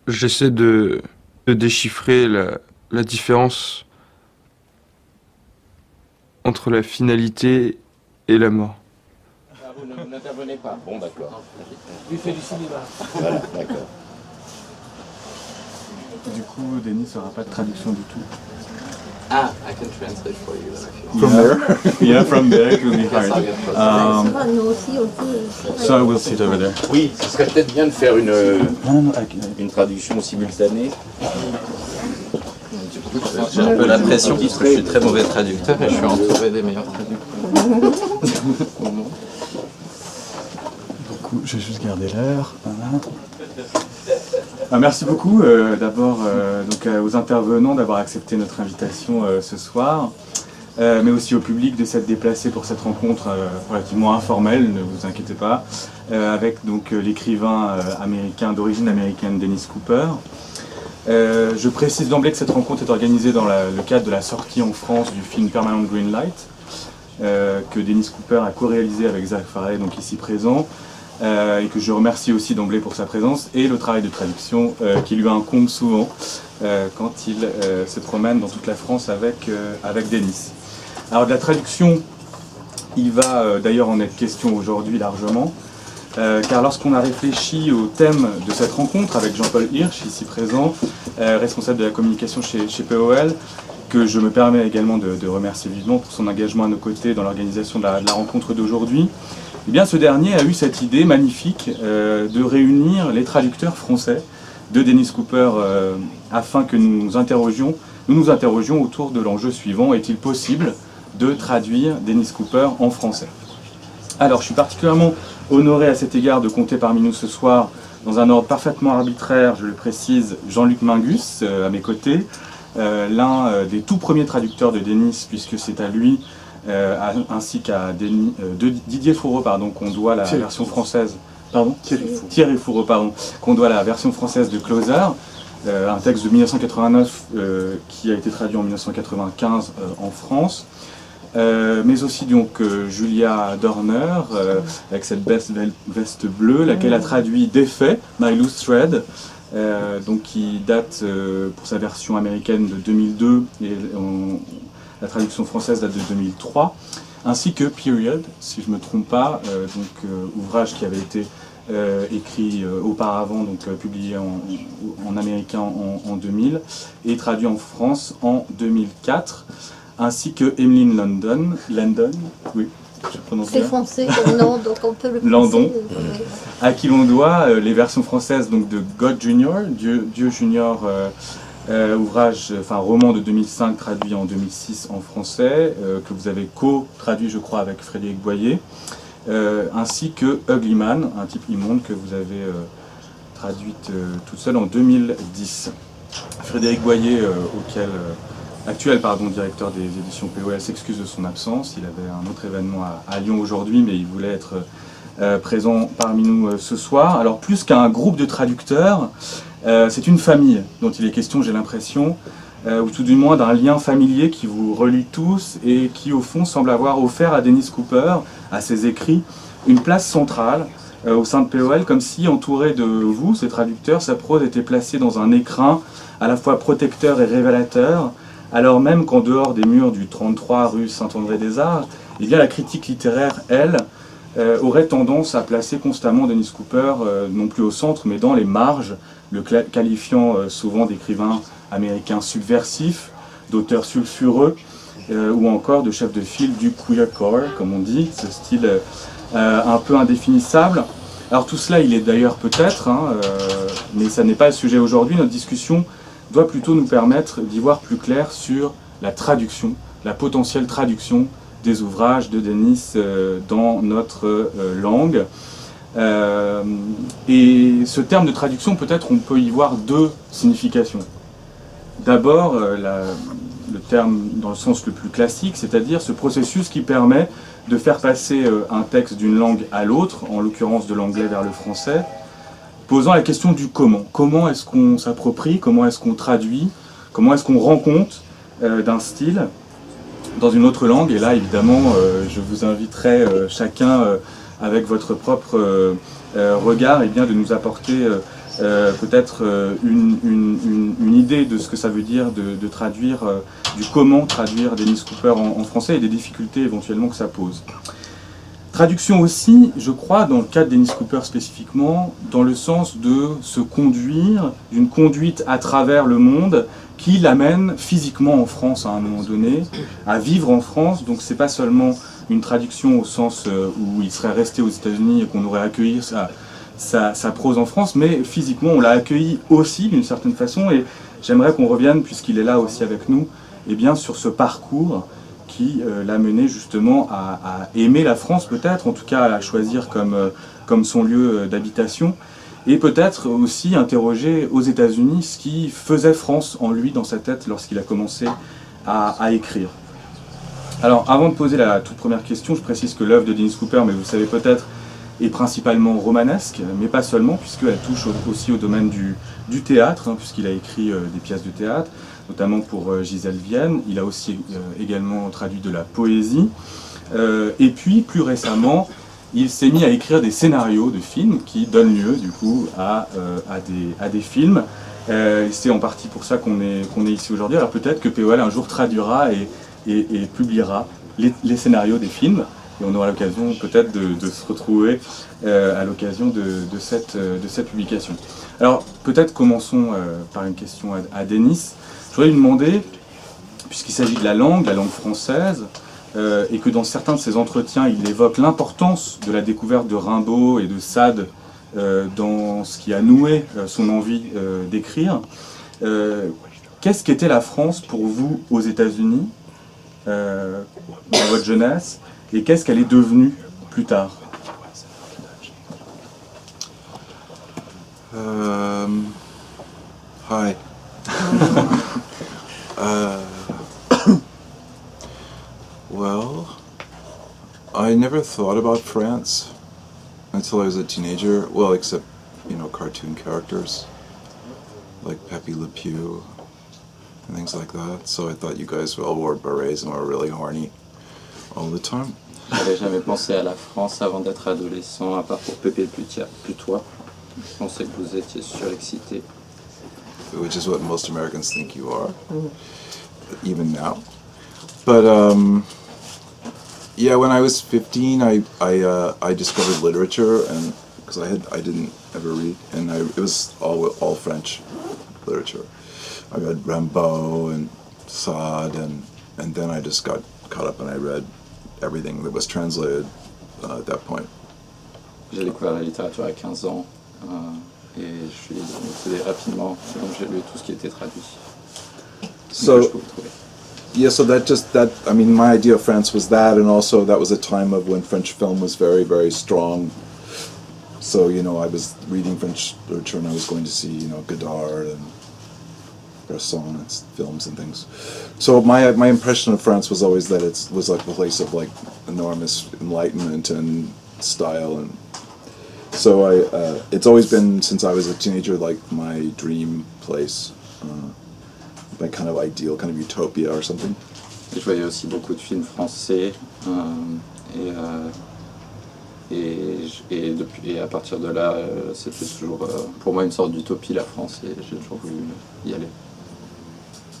J'essaie de déchiffrer la différence entre la finalité et la mort. Ah, vous n'intervenez pas. Bon, d'accord. Lui fait du cinéma. Voilà, d'accord. Du coup, Denis n'aura pas de traduction du tout. Ah, I can translate for you then if you want. From there? Yeah, from there it will be hard. Ça va, nous aussi, on peut... So I will sit over there. Oui, ce serait peut-être bien de faire Non, une traduction simultanée. J'ai un peu la pression parce que je suis très mauvais traducteur et je suis entouré des meilleurs traducteurs. Du coup, je vais juste garder l'heure. Voilà. Merci beaucoup d'abord aux intervenants d'avoir accepté notre invitation ce soir, mais aussi au public de s'être déplacé pour cette rencontre relativement informelle, ne vous inquiétez pas, avec donc l'écrivain américain d'origine américaine Dennis Cooper. Je précise d'emblée que cette rencontre est organisée dans le cadre de la sortie en France du film Permanent Green Light, que Dennis Cooper a co-réalisé avec Zach Farley, donc ici présent. Et que je remercie aussi d'emblée pour sa présence et le travail de traduction qui lui incombe souvent quand il se promène dans toute la France avec Denis. Alors de la traduction, il va d'ailleurs en être question aujourd'hui largement, car lorsqu'on a réfléchi au thème de cette rencontre avec Jean-Paul Hirsch, ici présent, responsable de la communication chez POL, que je me permets également de remercier vivement pour son engagement à nos côtés dans l'organisation de la rencontre d'aujourd'hui, eh bien, ce dernier a eu cette idée magnifique de réunir les traducteurs français de Dennis Cooper afin que nous nous interrogions autour de l'enjeu suivant: est-il possible de traduire Dennis Cooper en français? Alors, je suis particulièrement honoré à cet égard de compter parmi nous ce soir, dans un ordre parfaitement arbitraire, je le précise, Jean-Luc Mingus à mes côtés, l'un des tout premiers traducteurs de Dennis, puisque c'est à lui ainsi qu'à Didier Fourreau, qu'on doit la version française. Pardon, Thierry Fourreau, qu'on doit la version française de Closer, un texte de 1989 qui a été traduit en 1995 en France, mais aussi donc Julia Dorner avec cette veste bleue, laquelle a traduit Défait, My Loose Thread, donc qui date pour sa version américaine de 2002 et la traduction française date de 2003, ainsi que Period, si je ne me trompe pas, ouvrage qui avait été écrit auparavant, publié en américain en 2000, et traduit en France en 2004, ainsi que Emmeline London, oui, je prononce bien. C'est français comme nom, donc on peut le prononcer. Landon, à qui l'on doit les versions françaises de God Junior, Dieu Junior, roman de 2005 traduit en 2006 en français, que vous avez co-traduit je crois avec Frédéric Boyer, ainsi que Ugly Man, un type immonde, que vous avez traduite toute seule en 2010. Frédéric Boyer, actuel directeur des éditions POL, s'excuse de son absence. Il avait un autre événement à Lyon aujourd'hui, mais il voulait être présent parmi nous ce soir. Alors plus qu'un groupe de traducteurs, c'est une famille dont il est question, j'ai l'impression, ou tout du moins d'un lien familier qui vous relie tous et qui au fond semble avoir offert à Dennis Cooper, à ses écrits, une place centrale au sein de POL, comme si entouré de vous, ces traducteurs, sa prose était placée dans un écrin à la fois protecteur et révélateur, alors même qu'en dehors des murs du 33 rue Saint-André-des-Arts, eh bien la critique littéraire, elle, aurait tendance à placer constamment Dennis Cooper, non plus au centre, mais dans les marges, le qualifiant souvent d'écrivain américain subversif, d'auteur sulfureux, ou encore de chef de file du queercore, comme on dit, ce style un peu indéfinissable. Alors tout cela, il est d'ailleurs peut-être, mais ça n'est pas le sujet aujourd'hui. Notre discussion doit plutôt nous permettre d'y voir plus clair sur la traduction, la potentielle traduction des ouvrages de Dennis dans notre langue. Et ce terme de traduction, peut-être on peut y voir deux significations. D'abord, le terme dans le sens le plus classique, c'est-à-dire ce processus qui permet de faire passer un texte d'une langue à l'autre, en l'occurrence de l'anglais vers le français, posant la question du comment. Comment est-ce qu'on s'approprie, comment est-ce qu'on traduit, comment est-ce qu'on rend compte d'un style dans une autre langue. Et là, évidemment, je vous inviterai chacun, avec votre propre regard, de nous apporter peut-être une idée de ce que ça veut dire de traduire, du comment traduire Dennis Cooper en français et des difficultés éventuellement que ça pose. Traduction aussi, je crois, dans le cas de Dennis Cooper spécifiquement, dans le sens de se conduire, d'une conduite à travers le monde qui l'amène physiquement en France à un moment donné, à vivre en France. Donc c'est pas seulement une traduction au sens où il serait resté aux États-Unis et qu'on aurait accueilli sa prose en France, mais physiquement on l'a accueilli aussi d'une certaine façon, et j'aimerais qu'on revienne, puisqu'il est là aussi avec nous, et bien sur ce parcours qui l'a mené justement à aimer la France peut-être, en tout cas à la choisir comme son lieu d'habitation, et peut-être aussi interroger aux États-Unis ce qui faisait France en lui, dans sa tête, lorsqu'il a commencé à écrire. Alors avant de poser la toute première question, je précise que l'œuvre de Dennis Cooper, mais vous le savez peut-être, est principalement romanesque, mais pas seulement, puisqu'elle touche aussi au domaine du théâtre, puisqu'il a écrit des pièces de théâtre, notamment pour Gisèle Vienne. Il a aussi également traduit de la poésie. Et puis, plus récemment, il s'est mis à écrire des scénarios de films qui donnent lieu, du coup, à des films. C'est en partie pour ça qu'on est ici aujourd'hui. Alors peut-être que POL un jour traduira et publiera les scénarios des films. Et on aura l'occasion peut-être de se retrouver à l'occasion de cette publication. Alors peut-être commençons par une question à Dennis. Je voudrais lui demander, puisqu'il s'agit de la langue française, et que dans certains de ses entretiens, il évoque l'importance de la découverte de Rimbaud et de Sade dans ce qui a noué son envie d'écrire. Qu'est-ce qu'était la France pour vous aux États-Unis, dans votre jeunesse, et qu'est-ce qu'elle est devenue plus tard? Hi. Well, I never thought about France until I was a teenager. Well, except, you know, cartoon characters like Pepe Le Pew and things like that. So I thought you guys all wore berets and were really horny all the time. J'avais jamais pensé à la France avant d'être adolescent, à part pour Pépé le Putois. Je pensais que vous étiez surexcité. Which is what most Americans think you are, even now. But yeah, when I was 15, I discovered literature, and because I didn't ever read, and it was all French literature. I read Rimbaud and Sade, and then I just got caught up and I read everything that was translated at that point. J'ai découvert la littérature à 15 ans. Et je suis obsédé rapidement, donc j'ai lu tout ce qui était traduit. So, yeah, so I mean, my idea of France was that, and also that was a time of when French film was very, very strong. So, you know, I was reading French literature and I was going to see, you know, Godard and Bresson and films and things. So my impression of France was always that it was like a place of like enormous enlightenment and style, and so it's always been, since I was a teenager, like my dream place, my kind of ideal, kind of utopia or something. Et je voyais aussi beaucoup de films français, et à partir de là, c'était toujours pour moi une sorte d'utopie, la France, et j'ai toujours voulu y aller.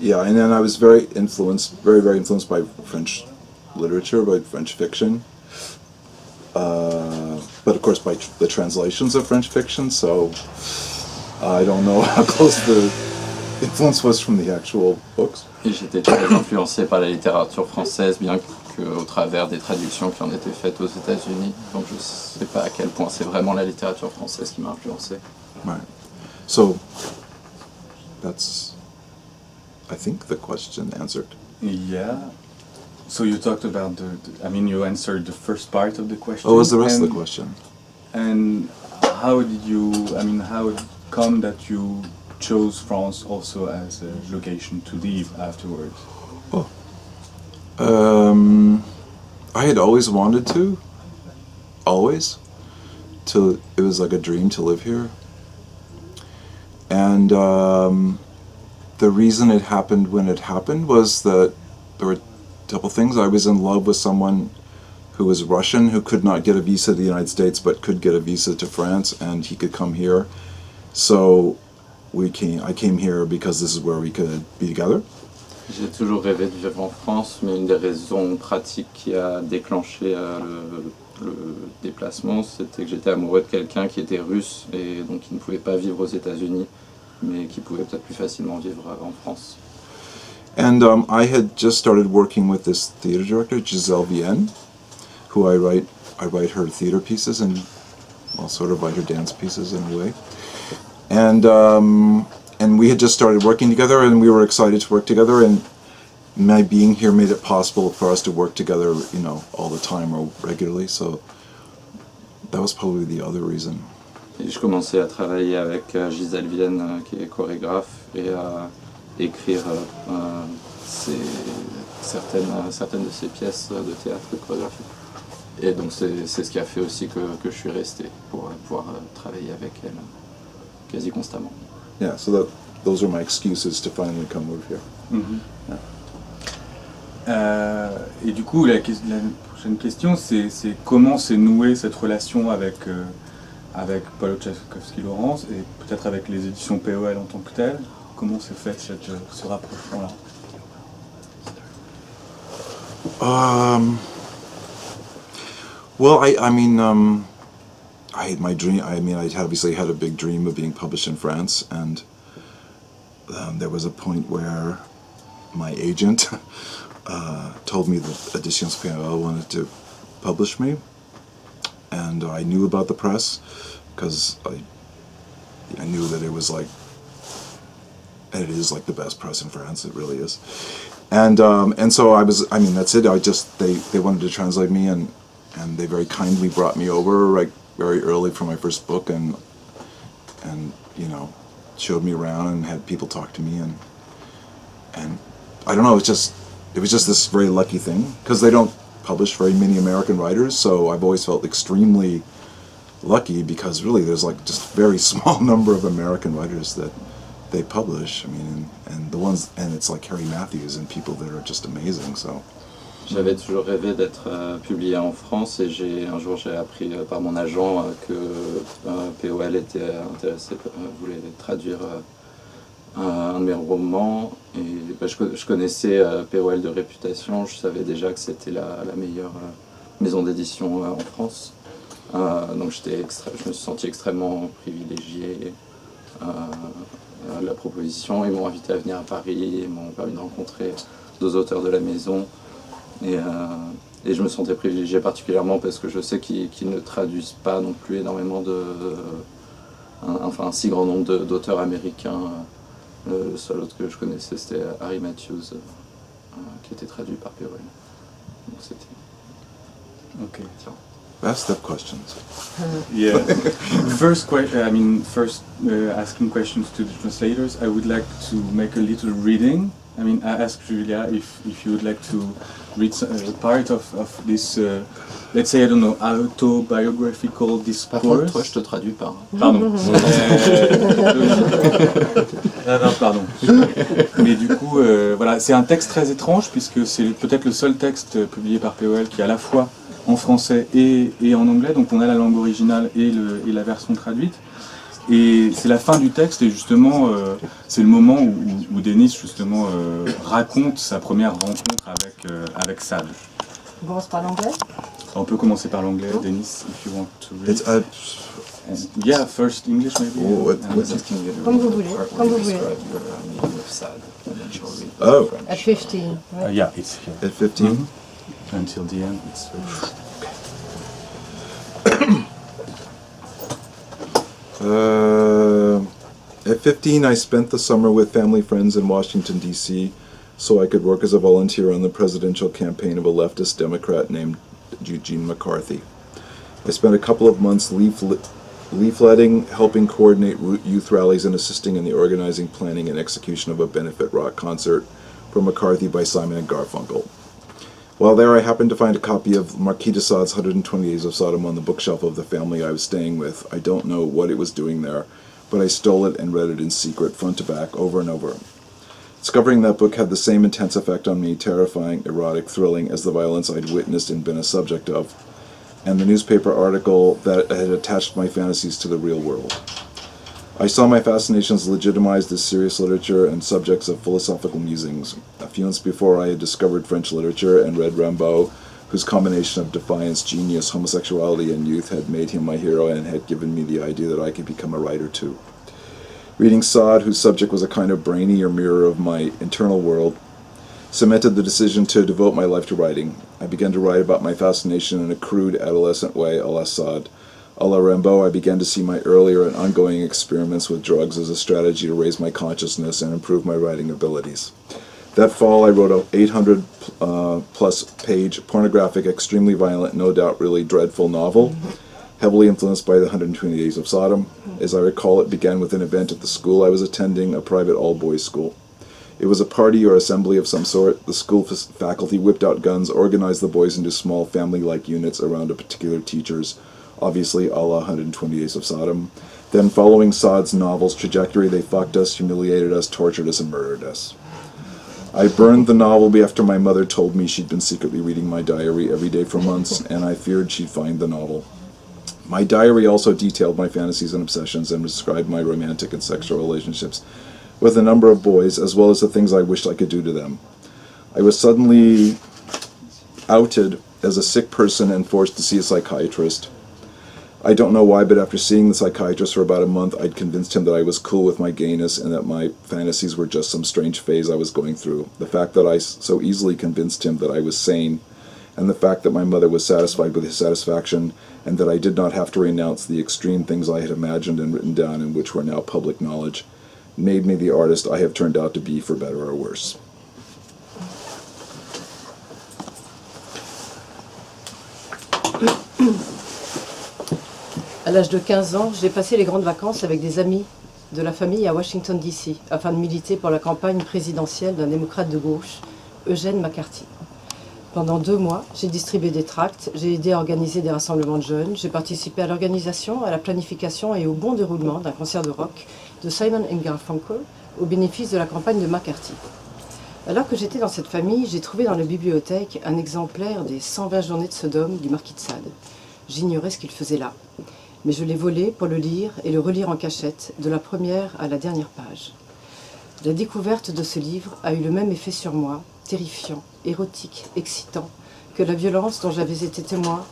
Yeah, and then I was very influenced by French literature, by French fiction. But of course by the translations of French fiction, so I don't know how close the influence was from the actual books. Et j'étais très influencé par la littérature française, bien qu'au travers des traductions qui en étaient faites aux États-Unis. Donc je ne sais pas à quel point c'est vraiment la littérature française qui m'a influencé. Right. So that's, I think, the question answered. Yeah. So you talked about I mean, you answered the first part of the question. Oh, what was the rest of the question? And how did you, I mean, how it come that you chose France also as a location to live afterwards? Oh. I had always wanted to. Always. Till it was like a dream to live here. And the reason it happened when it happened was that there were couple things. I was in love with someone who was Russian, who could not get a visa to the United States but could get a visa to France, and he could come here, So I came here because this is where we could be together. J'ai toujours rêvé de vivre en France, mais une des raisons pratiques qui a déclenché le déplacement, c'était que j'étais amoureux de quelqu'un qui était russe et donc qui ne pouvait pas vivre aux États-Unis, mais qui pouvait peut-être plus facilement vivre en France. And I had just started working with this theater director, Giselle Vienne, who I write her theater pieces and, well, sort of write her dance pieces in a way. And we had just started working together, and we were excited to work together. And my being here made it possible for us to work together, you know, all the time or regularly. So that was probably the other reason. Et je commençais à travailler avec Giselle Vienne, qui est chorégraphe, et à écrire certaines de ses pièces de théâtre chorégraphiques. Et donc c'est ce qui a fait aussi que je suis resté pour pouvoir travailler avec elle quasi constamment. Yeah, so those are my excuses to finally come over here. Mm-hmm. Yeah. Et du coup, la prochaine question, c'est comment s'est nouée cette relation avec Paulo Tchaikovsky-Lawrence et peut-être avec les éditions POL en tant que telles. Comment s'est fait ce rapprochement-là? Well, I mean, I had my dream. I mean, I obviously had a big dream of being published in France, and there was a point where my agent told me that Editions POL wanted to publish me, and I knew about the press because I knew that it was like, and it is like the best press in France. It really is, and so I mean, that's it. They wanted to translate me, and they very kindly brought me over like very early for my first book, and you know, showed me around and had people talk to me, and I don't know, it was just this very lucky thing because they don't publish very many American writers, so I've always felt extremely lucky because really there's like just very small number of American writers that they publish. I mean, and the ones, and it's like Harry Matthews and people that are just amazing. So j'avais toujours rêvé d'être publié en France, et un jour j'ai appris par mon agent que POL était intéressé, voulait traduire un de mes romans, et je connaissais POL de réputation, je savais déjà que c'était la meilleure maison d'édition en France, donc je me suis senti extrêmement privilégié à la proposition. Ils m'ont invité à venir à Paris, ils m'ont permis de rencontrer deux auteurs de la maison, et je me sentais privilégié particulièrement parce que je sais qu'ils ne traduisent pas non plus énormément un si grand nombre d'auteurs américains. Le seul autre que je connaissais, c'était Harry Matthews, qui était traduit par POL. Donc c'était... Ok. best of questions. Yeah. First, asking questions to the translators, I would like to make a little reading. I mean, I asked Julia if you would like to read part of this, let's say, I don't know, autobiographical discourse. Par contre, toi, je te traduis pas. Pardon. Non, pardon. Mais du coup, voilà, c'est un texte très étrange puisque c'est peut-être le seul texte publié par POL qui est à la fois en français et en anglais. Donc on a la langue originale et la version traduite. Et c'est la fin du texte, et justement, c'est le moment où Denis justement raconte sa première rencontre avec Sad. On commence par l'anglais. On peut commencer par l'anglais, Denis, if you want to read. Yeah, first English maybe. Comme vous voulez. Comme vous voulez. Oh. At 15. Right? Yeah, it's here. At 15? Until the end, it's... At 15, I spent the summer with family friends in Washington, D.C., so I could work as a volunteer on the presidential campaign of a leftist Democrat named Eugene McCarthy. I spent a couple of months leafletting, helping coordinate youth rallies, and assisting in the organizing, planning, and execution of a benefit rock concert for McCarthy by Simon & Garfunkel. While there, I happened to find a copy of Marquis de Sade's 120 Days of Sodom on the bookshelf of the family I was staying with. I don't know what it was doing there, but I stole it and read it in secret, front to back, over and over. Discovering that book had the same intense effect on me, terrifying, erotic, thrilling, as the violence I'd witnessed and been a subject of, and the newspaper article that had attached my fantasies to the real world. I saw my fascinations legitimized as serious literature and subjects of philosophical musings. A few months before, I had discovered French literature and read Rimbaud, whose combination of defiance, genius, homosexuality, and youth had made him my hero and had given me the idea that I could become a writer too. Reading Sade, whose subject was a kind of brainier mirror of my internal world, cemented the decision to devote my life to writing. I began to write about my fascination in a crude, adolescent way, a la Sade. A la Rimbaud, I began to see my earlier and ongoing experiments with drugs as a strategy to raise my consciousness and improve my writing abilities. That fall, I wrote an 800-plus page, pornographic, extremely violent, no doubt really dreadful novel, heavily influenced by the 120 Days of Sodom. As I recall, it began with an event at the school I was attending, a private all-boys school. It was a party or assembly of some sort. The school faculty whipped out guns, organized the boys into small family-like units around a particular teacher's, obviously a la 120 Days of Sodom. Then, following Sade's novel's trajectory, they fucked us, humiliated us, tortured us, and murdered us. I burned the novel after my mother told me she'd been secretly reading my diary every day for months, and I feared she'd find the novel. My diary also detailed my fantasies and obsessions and described my romantic and sexual relationships with a number of boys, as well as the things I wished I could do to them. I was suddenly outed as a sick person and forced to see a psychiatrist. I don't know why, but after seeing the psychiatrist for about a month, I'd convinced him that I was cool with my gayness and that my fantasies were just some strange phase I was going through. The fact that I so easily convinced him that I was sane, and the fact that my mother was satisfied with his satisfaction, and that I did not have to renounce the extreme things I had imagined and written down and which were now public knowledge, made me the artist I have turned out to be, for better or worse. À l'âge de 15 ans, j'ai passé les grandes vacances avec des amis de la famille à Washington DC, afin de militer pour la campagne présidentielle d'un démocrate de gauche, Eugene McCarthy. Pendant 2 mois, j'ai distribué des tracts, j'ai aidé à organiser des rassemblements de jeunes, j'ai participé à l'organisation, à la planification et au bon déroulement d'un concert de rock de Simon & Garfunkel au bénéfice de la campagne de McCarthy. Alors que j'étais dans cette famille, j'ai trouvé dans la bibliothèque un exemplaire des 120 journées de Sodome du marquis de Sade. J'ignorais ce qu'il faisait là, mais je l'ai volé pour le lire et le relire en cachette, de la première à la dernière page. La découverte de ce livre a eu le même effet sur moi, terrifiant, érotique, excitant, que la violence dont j'avais été témoin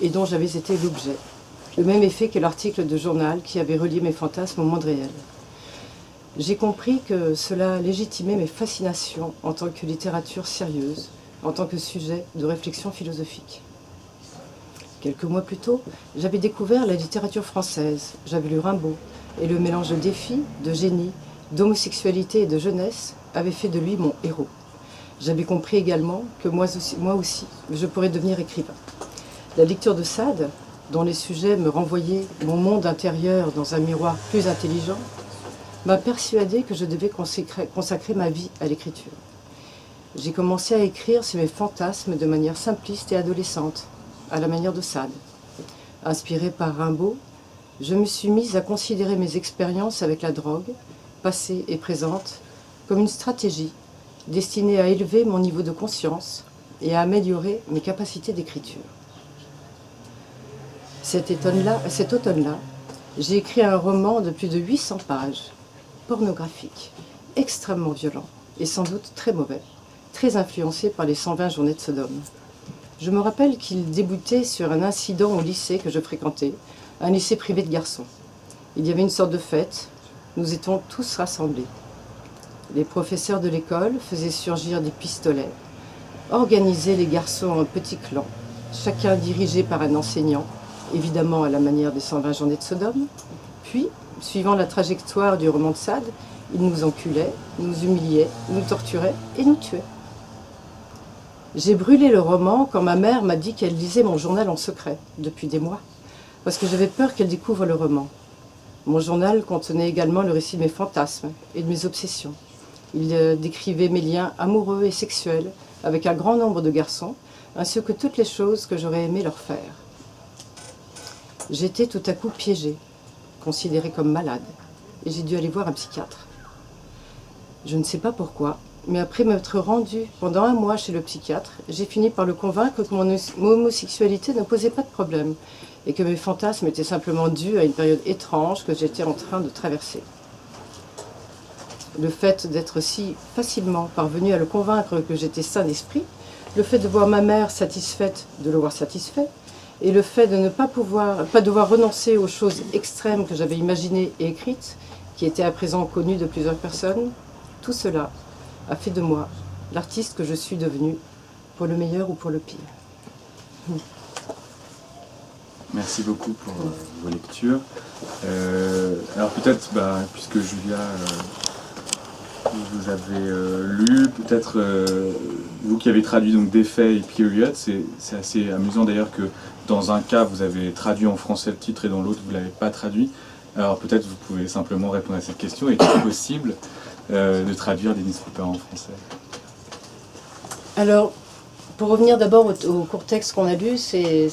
et dont j'avais été l'objet. Le même effet que l'article de journal qui avait relié mes fantasmes au monde réel. J'ai compris que cela légitimait mes fascinations en tant que littérature sérieuse, en tant que sujet de réflexion philosophique. Quelques mois plus tôt, j'avais découvert la littérature française, j'avais lu Rimbaud, et le mélange de défi, de génie, d'homosexualité et de jeunesse avait fait de lui mon héros. J'avais compris également que moi aussi, je pourrais devenir écrivain. La lecture de Sade, dont les sujets me renvoyaient mon monde intérieur dans un miroir plus intelligent, m'a persuadé que je devais consacrer ma vie à l'écriture. J'ai commencé à écrire sur mes fantasmes de manière simpliste et adolescente, à la manière de Sade. Inspirée par Rimbaud, je me suis mise à considérer mes expériences avec la drogue, passée et présente, comme une stratégie destinée à élever mon niveau de conscience et à améliorer mes capacités d'écriture. Cet automne-là, j'ai écrit un roman de plus de 800 pages, pornographique, extrêmement violent et sans doute très mauvais, très influencé par les 120 journées de Sodome. Je me rappelle qu'il débutait sur un incident au lycée que je fréquentais, un lycée privé de garçons. Il y avait une sorte de fête, nous étions tous rassemblés. Les professeurs de l'école faisaient surgir des pistolets, organisaient les garçons en petits clans, chacun dirigé par un enseignant, évidemment à la manière des 120 journées de Sodome. Puis, suivant la trajectoire du roman de Sade, ils nous enculaient, nous humiliaient, nous torturaient et nous tuaient. J'ai brûlé le roman quand ma mère m'a dit qu'elle lisait mon journal en secret, depuis des mois, parce que j'avais peur qu'elle découvre le roman. Mon journal contenait également le récit de mes fantasmes et de mes obsessions. Il décrivait mes liens amoureux et sexuels avec un grand nombre de garçons, ainsi que toutes les choses que j'aurais aimé leur faire. J'étais tout à coup piégée, considérée comme malade, et j'ai dû aller voir un psychiatre. Je ne sais pas pourquoi, Mais après m'être rendue pendant un mois chez le psychiatre, j'ai fini par le convaincre que mon homosexualité ne posait pas de problème et que mes fantasmes étaient simplement dus à une période étrange que j'étais en train de traverser. Le fait d'être si facilement parvenu à le convaincre que j'étais sain d'esprit, le fait de voir ma mère satisfaite de le voir satisfait, et le fait de ne pas devoir renoncer aux choses extrêmes que j'avais imaginées et écrites, qui étaient à présent connues de plusieurs personnes, tout cela a fait de moi l'artiste que je suis devenue, pour le meilleur ou pour le pire. Merci beaucoup pour vos lectures. Alors peut-être, puisque Julia, vous avez lu, peut-être vous qui avez traduit donc Des faits et Period, c'est assez amusant d'ailleurs que dans un cas vous avez traduit en français le titre et dans l'autre vous ne l'avez pas traduit. Alors peut-être vous pouvez simplement répondre à cette question. Est-il possible de traduire Dennis Cooper en français? Alors, pour revenir d'abord au court texte qu'on a lu, c'est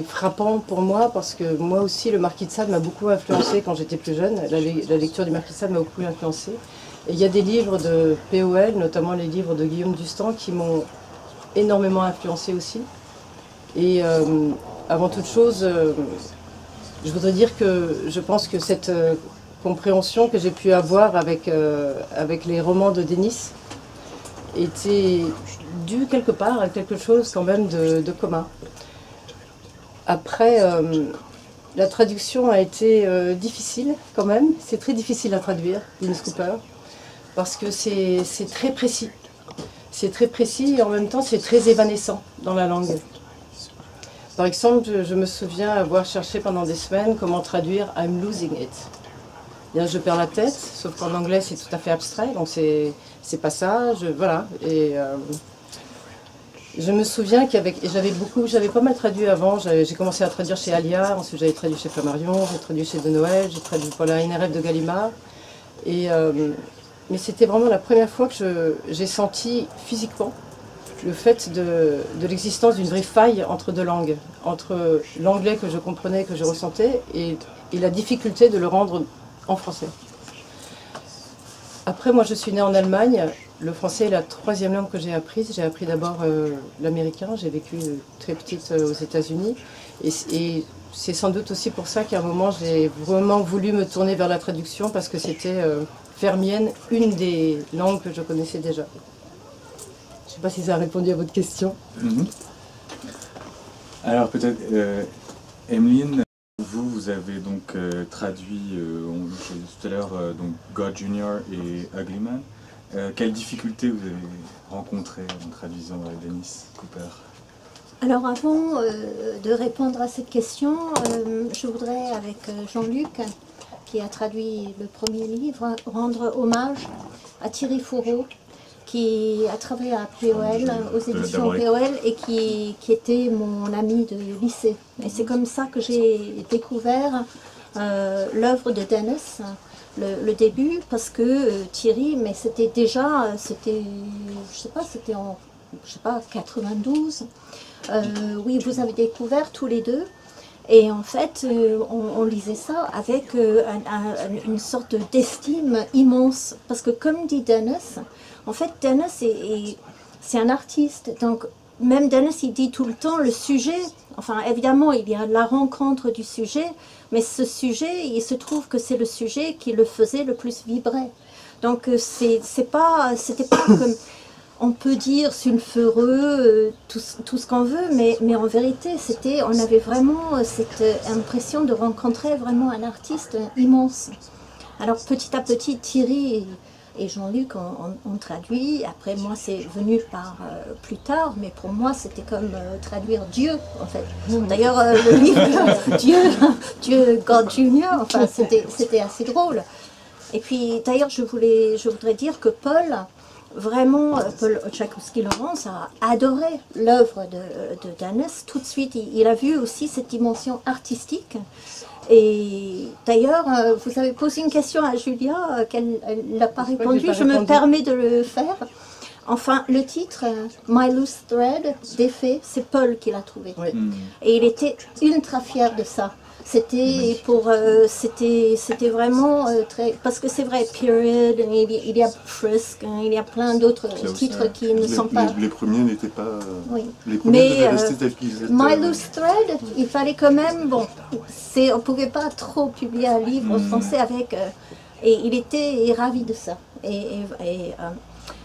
frappant pour moi parce que moi aussi le Marquis de Sade m'a beaucoup influencé quand j'étais plus jeune. La lecture du Marquis de Sade m'a beaucoup influencé. Et il y a des livres de POL, notamment les livres de Guillaume Dustan, qui m'ont énormément influencé aussi. Et avant toute chose, je voudrais dire que je pense que cette compréhension que j'ai pu avoir avec les romans de Denis était due quelque part à quelque chose quand même de commun. Après, la traduction a été difficile quand même. C'est très difficile à traduire, Dennis Cooper, parce que c'est très précis. C'est très précis et en même temps c'est très évanescent dans la langue. Par exemple, je me souviens avoir cherché pendant des semaines comment traduire « I'm losing it ». Bien, je perds la tête, sauf qu'en anglais c'est tout à fait abstrait, donc c'est pas ça, voilà. Et je me souviens j'avais pas mal traduit avant, j'ai commencé à traduire chez Alia, ensuite j'avais traduit chez Flammarion, j'ai traduit chez De Noël, j'ai traduit pour la NRF de Gallimard. Mais c'était vraiment la première fois que j'ai senti physiquement le fait de l'existence d'une vraie faille entre deux langues, entre l'anglais que je comprenais, que je ressentais, et la difficulté de le rendre en français. Après, moi je suis née en Allemagne, le français est la troisième langue que j'ai apprise. J'ai appris d'abord l'américain, j'ai vécu très petite aux États-Unis, et c'est sans doute aussi pour ça qu'à un moment j'ai vraiment voulu me tourner vers la traduction, parce que c'était faire mienne une des langues que je connaissais déjà. Je ne sais pas si ça a répondu à votre question. Alors peut-être, Emeline, vous avez donc traduit, on l'a dit tout à l'heure, donc God Junior et Ugly Man. Quelles difficultés vous avez rencontrées en traduisant Dennis Cooper? Alors avant de répondre à cette question, je voudrais avec Jean-Luc, qui a traduit le premier livre, rendre hommage à Thierry Fourreau, qui a travaillé à POL, aux éditions POL, et qui était mon ami de lycée. Et c'est comme ça que j'ai découvert l'œuvre de Dennis, le début, parce que Thierry, mais c'était déjà, je sais pas, c'était en, 92. Oui, vous avez découvert tous les deux. Et en fait, on lisait ça avec une sorte d'estime immense. Parce que comme dit Dennis, en fait, Dennis c'est un artiste. Donc, même Dennis, il dit tout le temps le sujet. Enfin, évidemment, il y a la rencontre du sujet. Mais ce sujet, il se trouve que c'est le sujet qui le faisait le plus vibrer. Donc, c'était pas comme... On peut dire sulfureux, tout ce qu'on veut, mais en vérité, on avait vraiment cette impression de rencontrer vraiment un artiste immense. Alors petit à petit, Thierry et Jean-Luc ont traduit. Après, moi, c'est venu plus tard, mais pour moi, c'était comme traduire Dieu, en fait. D'ailleurs, le livre Dieu God Junior, enfin, c'était assez drôle. Et puis, d'ailleurs, je voudrais dire que Paul Tchaikovsky-Lawrence a adoré l'œuvre de Dennis. Tout de suite, il a vu aussi cette dimension artistique. Et d'ailleurs, vous avez posé une question à Julia, qu'elle n'a pas répondu. Je me permets de le faire. Enfin, le titre, My Loose Thread, des faits, c'est Paul qui l'a trouvé. Oui. Et il était ultra fier de ça. C'était pour, c'était vraiment très, parce que c'est vrai, Period, il y a Frisk, hein, il y a plein d'autres titres qui ne sont pas. Les premiers n'étaient pas. Oui. Les premiers Mais devaient rester tels qu'ils étaient. My Loose Thread, il fallait quand même, bon, on ne pouvait pas trop publier un livre français avec, et il était ravi de ça.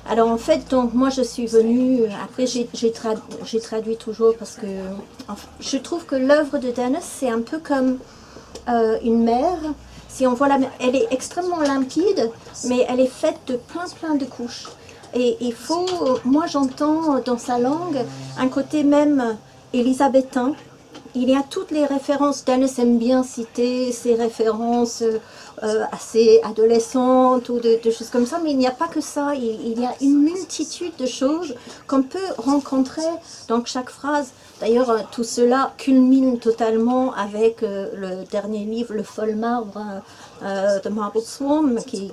Alors en fait, donc moi je suis venue, après j'ai traduit toujours parce que je trouve que l'œuvre de Dennis c'est un peu comme une mer. Si on voit la mer, elle est extrêmement limpide, mais elle est faite de plein de couches. Et il faut, moi j'entends dans sa langue un côté même élisabétain. Il y a toutes les références, Dennis aime bien citer ces références assez adolescentes ou de choses comme ça, mais il n'y a pas que ça, il y a une multitude de choses qu'on peut rencontrer dans chaque phrase. D'ailleurs, tout cela culmine totalement avec le dernier livre, Le Fol Marbre, The Marble Swarm, qui,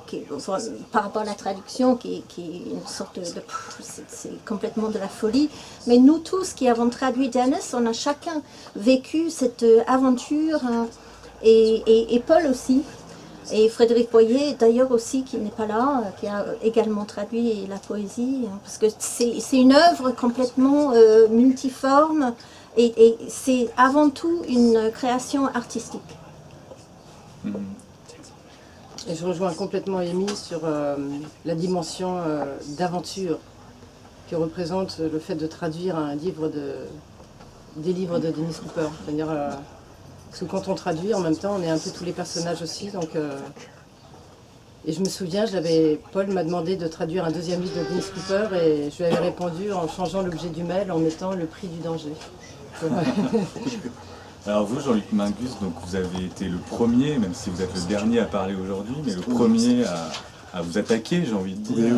par rapport à la traduction, qui est une sorte de... c'est complètement de la folie. Mais nous tous qui avons traduit Dennis, on a chacun vécu cette aventure, et Paul aussi. Et Frédéric Boyer, d'ailleurs aussi, qui n'est pas là, qui a également traduit la poésie, hein, parce que c'est une œuvre complètement multiforme, et c'est avant tout une création artistique. Et je rejoins complètement Amy sur la dimension d'aventure que représente le fait de traduire des livres de Dennis Cooper. C'est-à-dire, parce que quand on traduit, en même temps, on est un peu tous les personnages aussi. Donc, et je me souviens, Paul m'a demandé de traduire un deuxième livre de Dennis Cooper et je lui avais répondu en changeant l'objet du mail, en mettant le prix du danger. Alors vous, Jean-Luc Mingus, donc vous avez été le premier, même si vous êtes le dernier à parler aujourd'hui, mais le premier à vous attaquer, j'ai envie de dire,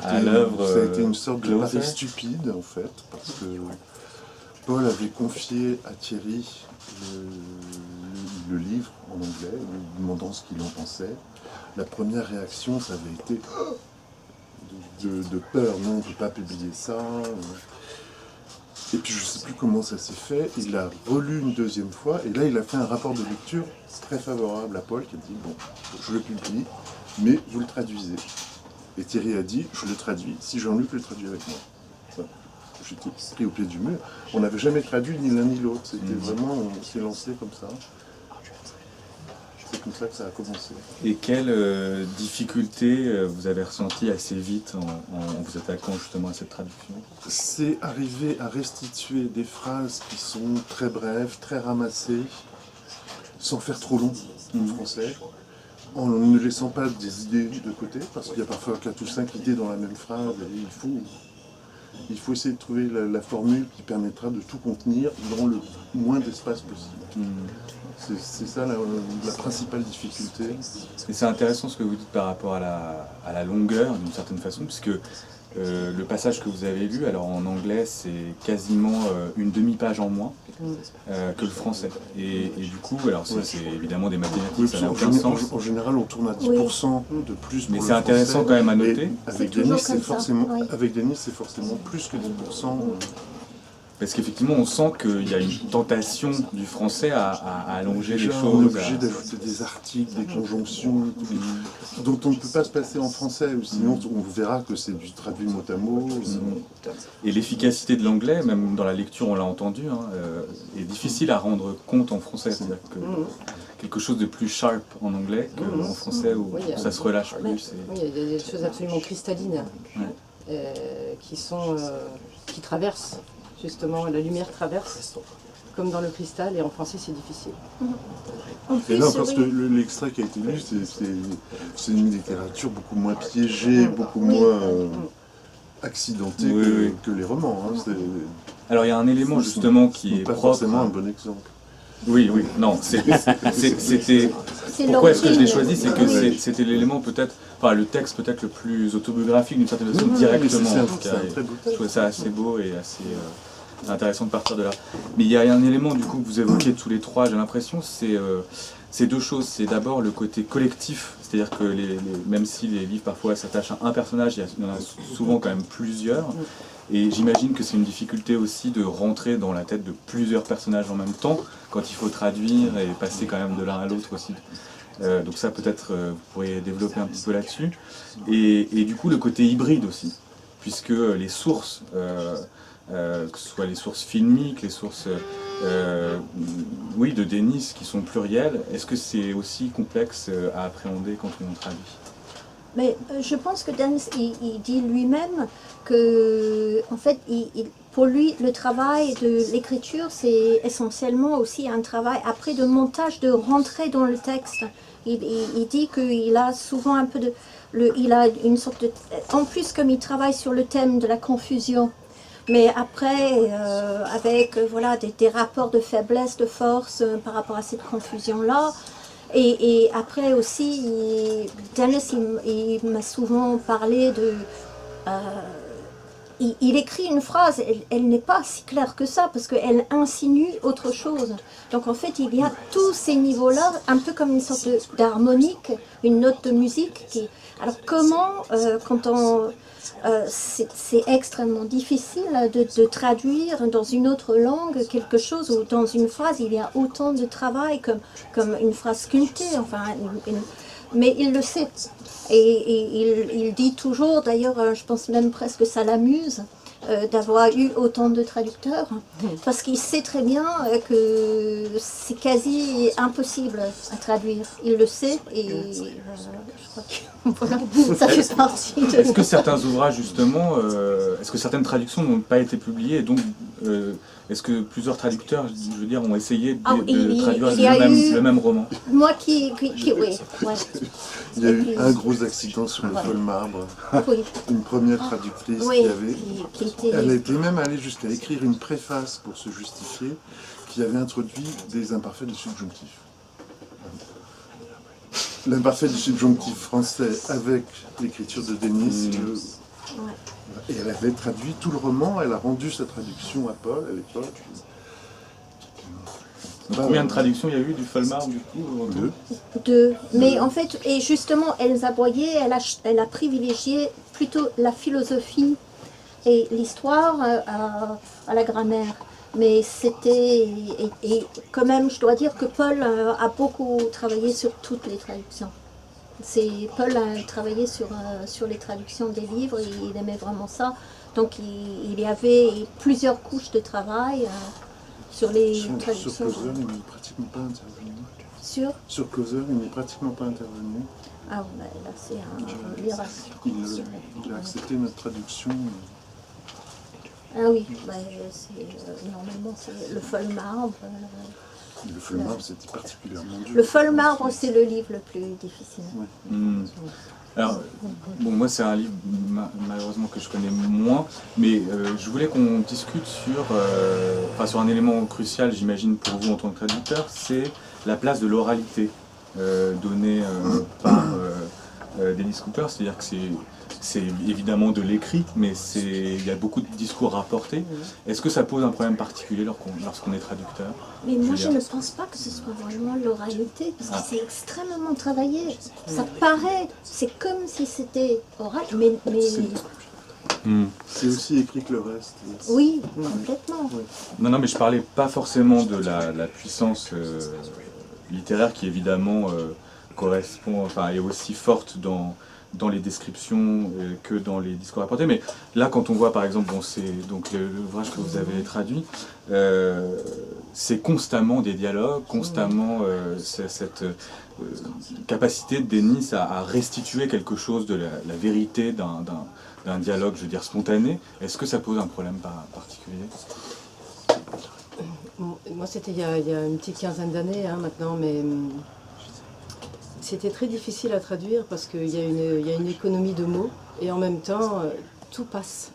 à l'œuvre. Ça a été une sorte de pari stupide, en fait, parce que Paul avait confié à Thierry le livre en anglais, lui demandant ce qu'il en pensait. La première réaction, ça avait été de peur, non, on ne peut pas publier ça. Et puis je ne sais plus comment ça s'est fait, il l'a relu une deuxième fois, et là il a fait un rapport de lecture très favorable à Paul, qui a dit, bon, je le publie, mais vous le traduisez. Et Thierry a dit, je le traduis, si Jean-Luc le traduit avec moi. J'étais pris au pied du mur. On n'avait jamais traduit ni l'un ni l'autre, c'était vraiment, on s'est lancé comme ça. C'est comme ça que ça a commencé. Et quelles difficultés vous avez ressenties assez vite en vous attaquant justement à cette traduction? C'est arriver à restituer des phrases qui sont très brèves, très ramassées, sans faire trop long en français, en ne laissant pas des idées de côté, parce qu'il y a parfois 4 ou 5 idées dans la même phrase, et il faut essayer de trouver la formule qui permettra de tout contenir dans le moins d'espace possible. C'est ça la principale difficulté. Et c'est intéressant ce que vous dites par rapport à la longueur, d'une certaine façon, puisque le passage que vous avez lu, alors en anglais, c'est quasiment une demi-page en moins que le français. Et du coup, alors c'est évidemment des mathématiques, oui, ça n'a aucun sens. En général, on tourne à 10% de plus pour mais c'est intéressant quand même à noter. Avec Denis, c'est forcément plus que 10%. Parce qu'effectivement, on sent qu'il y a une tentation du français à allonger les choses. On est obligé d'ajouter des articles, des conjonctions, dont on ne peut pas se passer en français, ou sinon on verra que c'est du traduit mot à mot. Et l'efficacité de l'anglais, même dans la lecture, on l'a entendu, est difficile à rendre compte en français. C'est-à-dire que quelque chose de plus sharp en anglais qu'en français, où ça se relâche plus. Oui, il y a des choses absolument cristallines qui traversent. Justement, la lumière traverse, comme dans le cristal, et en français c'est difficile. Et non, parce que l'extrait qui a été lu, c'est une littérature beaucoup moins piégée, beaucoup moins accidentée que les romans. Alors il y a un élément justement qui est pas propre. Forcément un bon exemple. Oui, non, c'était... Pourquoi est-ce que je l'ai choisi? C'est que c'était l'élément peut-être... Enfin, le texte peut-être le plus autobiographique d'une certaine façon, directement en tout cas. Je trouvais ça assez beau et assez intéressant de partir de là. Mais il y a un élément du coup que vous évoquez tous les trois, j'ai l'impression, c'est deux choses. C'est d'abord le côté collectif, c'est-à-dire que même si les livres parfois s'attachent à un personnage, il y en a souvent quand même plusieurs. Et j'imagine que c'est une difficulté aussi de rentrer dans la tête de plusieurs personnages en même temps, quand il faut traduire et passer quand même de l'un à l'autre aussi. Donc ça peut-être vous pourriez développer un petit peu là-dessus. Et du coup le côté hybride aussi, puisque les sources, que ce soit les sources filmiques, les sources oui, de Denis qui sont plurielles, est-ce que c'est aussi complexe à appréhender quand on traduit? Mais je pense que Denis, il dit lui-même que, en fait, pour lui, le travail de l'écriture, c'est essentiellement aussi un travail après de montage, de rentrer dans le texte. Il dit qu'il a souvent un peu de... il a une sorte de... En plus, comme il travaille sur le thème de la confusion, mais après, avec voilà, des rapports de faiblesse, de force par rapport à cette confusion-là. Et après aussi, Denis, il m'a souvent parlé de... il écrit une phrase, elle n'est pas si claire que ça, parce qu'elle insinue autre chose. Donc en fait, il y a tous ces niveaux-là, un peu comme une sorte d'harmonique, une note de musique. Alors comment, quand on... c'est extrêmement difficile de traduire dans une autre langue quelque chose où dans une phrase il y a autant de travail comme une phrase sculptée, enfin, mais il le sait. Et il dit toujours, d'ailleurs je pense même presque que ça l'amuse, d'avoir eu autant de traducteurs, parce qu'il sait très bien que c'est quasi impossible à traduire. Il le sait et je crois que voilà, ça fait partie de... Est-ce que certains ouvrages justement, est-ce que certaines traductions n'ont pas été publiées et donc est-ce que plusieurs traducteurs, je veux dire, ont essayé de traduire le même roman? Moi oui, ouais. Il y a eu un gros accident sur le Fol Marbre. Oui. Une première traductrice elle était même allée jusqu'à écrire une préface pour se justifier, qui avait introduit des imparfaits du subjonctif. L'imparfait du subjonctif français avec l'écriture de Denis. Et elle avait traduit tout le roman, elle a rendu sa traduction à Paul à l'époque. Combien de traductions il y a eu du Fol Marbre du coup? Deux. Mais en fait, et justement, Elsa Boyer, elle a privilégié plutôt la philosophie et l'histoire à la grammaire. Mais c'était... Et quand même, je dois dire que Paul a beaucoup travaillé sur toutes les traductions. Paul a travaillé sur les traductions des livres, et il aimait vraiment ça. Donc il y avait plusieurs couches de travail sur les traductions. Sur Closer, il n'est pratiquement pas intervenu. Sur Closer, il n'est pratiquement pas intervenu. Ah ben là c'est un lyrisme. Il a accepté notre traduction. Ah oui, bah, normalement c'est le Fol Marbre. Le Fol Marbre, c'était particulièrement dur. Le Fol Marbre, c'est le livre le plus difficile. Alors, bon, moi c'est un livre malheureusement que je connais moins, mais je voulais qu'on discute sur un élément crucial, j'imagine, pour vous en tant que traducteur, c'est la place de l'oralité donnée par Denis Cooper, c'est-à-dire que c'est évidemment de l'écrit, mais il y a beaucoup de discours rapportés. Est-ce que ça pose un problème particulier lorsqu'on est traducteur? Mais moi je ne pense pas que ce soit vraiment l'oralité, parce que c'est extrêmement travaillé. Ça paraît, c'est comme si c'était oral, mais... C'est aussi écrit que le reste. Oui, complètement. Non, mais je parlais pas forcément de la puissance littéraire qui évidemment correspond, enfin est aussi forte dans les descriptions que dans les discours rapportés. Mais là, quand on voit par exemple, c'est donc l'ouvrage que vous avez traduit, c'est constamment des dialogues, constamment cette capacité de Denis à restituer quelque chose de la vérité d'un dialogue, je veux dire, spontané. Est-ce que ça pose un problème particulier? Moi, c'était il y a une petite quinzaine d'années maintenant, mais c'était très difficile à traduire parce qu'il y a une économie de mots et en même temps, tout passe.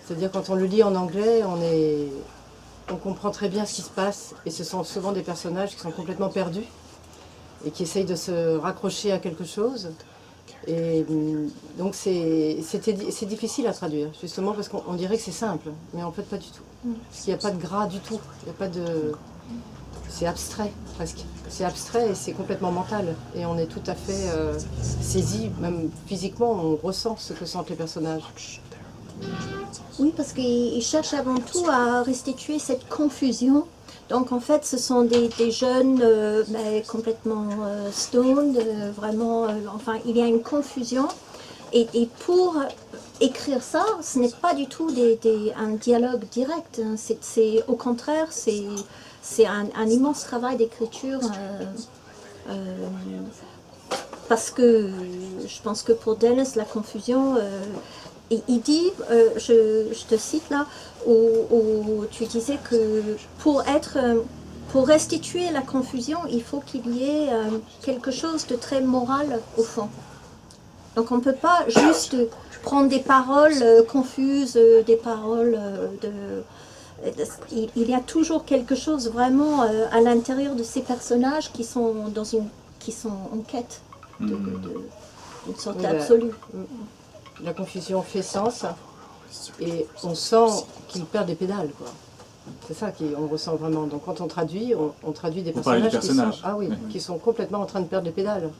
C'est-à-dire quand on le lit en anglais, on comprend très bien ce qui se passe et ce sont souvent des personnages qui sont complètement perdus et qui essayent de se raccrocher à quelque chose. Et donc c'est difficile à traduire, justement parce qu'on dirait que c'est simple, mais en fait pas du tout. Parce qu'il n'y a pas de gras du tout, il n'y a pas de... C'est abstrait presque. C'est abstrait et c'est complètement mental. Et on est tout à fait saisi, même physiquement, on ressent ce que sentent les personnages. Oui, parce qu'il cherche avant tout à restituer cette confusion. Donc en fait, ce sont des jeunes mais complètement stoned, vraiment, enfin, il y a une confusion. Et pour écrire ça, ce n'est pas du tout un dialogue direct. Hein. Au contraire, c'est un immense travail d'écriture. Parce que je pense que pour Dennis, la confusion... il dit, je te cite là, où tu disais que pour restituer la confusion, il faut qu'il y ait quelque chose de très moral au fond. Donc on ne peut pas juste prendre des paroles confuses, des paroles il y a toujours quelque chose vraiment à l'intérieur de ces personnages qui sont en quête d'une sorte absolue. La confusion fait sens et on sent qu'ils perdent des pédales, quoi. C'est ça qu'on ressent vraiment. Donc quand on traduit des personnages, qui sont complètement en train de perdre les pédales.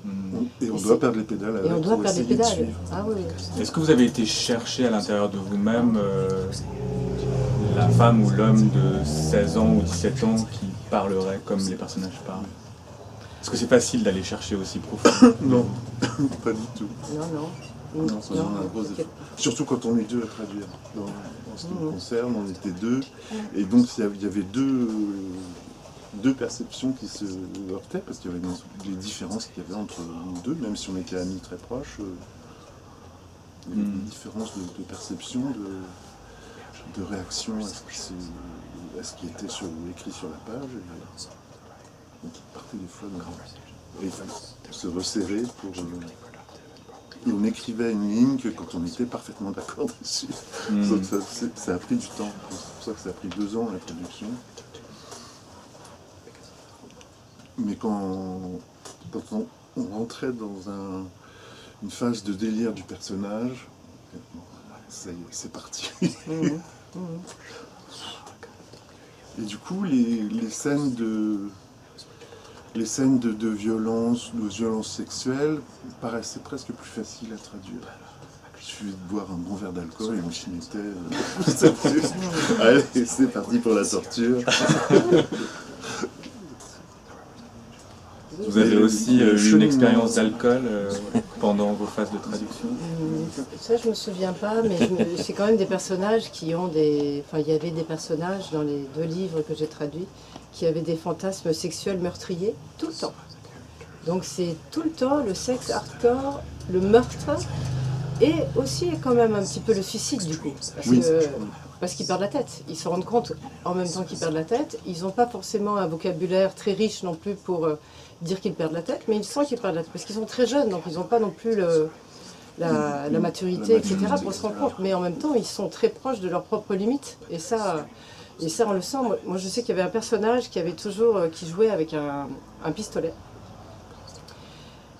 Et on doit perdre les pédales. Et on doit perdre les pédales. Ah, oui. Est-ce que vous avez été chercher à l'intérieur de vous-même la femme ou l'homme de 16 ans ou 17 ans qui parlerait comme les personnages parlent? Est-ce que c'est facile d'aller chercher aussi profond? Non, pas du tout. Non, ça demande un gros effort. Surtout quand on est deux à traduire. En ce qui me concerne, on était deux. Et donc il y avait deux perceptions qui se heurtaient, parce qu'il y avait les différences qu'il y avait entre nous deux, même si on était amis très proches. Il y avait des différences de perception, de réaction à ce qui était écrit sur la page. Donc il partait des fois il fallait se resserrer pour... Et on écrivait une ligne que quand on était parfaitement d'accord dessus. Donc ça a pris du temps. C'est pour ça que ça a pris 2 ans la traduction. Mais quand on rentrait dans une phase de délire du personnage, ça y est, c'est parti. Et du coup, les scènes de violence sexuelle paraissaient presque plus faciles à traduire. Il suffit de boire un bon verre d'alcool et on s'y mettait. Allez, c'est parti pour la torture. Vous avez aussi eu une expérience d'alcool pendant vos phases de traduction? Ça, je me souviens pas, mais c'est quand même des personnages qui ont des... Enfin, il y avait des personnages dans les 2 livres que j'ai traduits qui avaient des fantasmes sexuels meurtriers tout le temps. Donc c'est tout le temps le sexe hardcore, le meurtre, et aussi quand même un petit peu le suicide du coup. Parce qu'ils perdent la tête. Ils se rendent compte en même temps qu'ils perdent la tête. Ils n'ont pas forcément un vocabulaire très riche non plus pour dire qu'ils perdent la tête, mais ils sentent qu'ils perdent la tête. Parce qu'ils sont très jeunes, donc ils n'ont pas non plus la maturité, etc. pour se rendre compte. Mais en même temps, ils sont très proches de leurs propres limites. Et ça, on le sent. Moi, je sais qu'il y avait un personnage qui jouait avec un pistolet.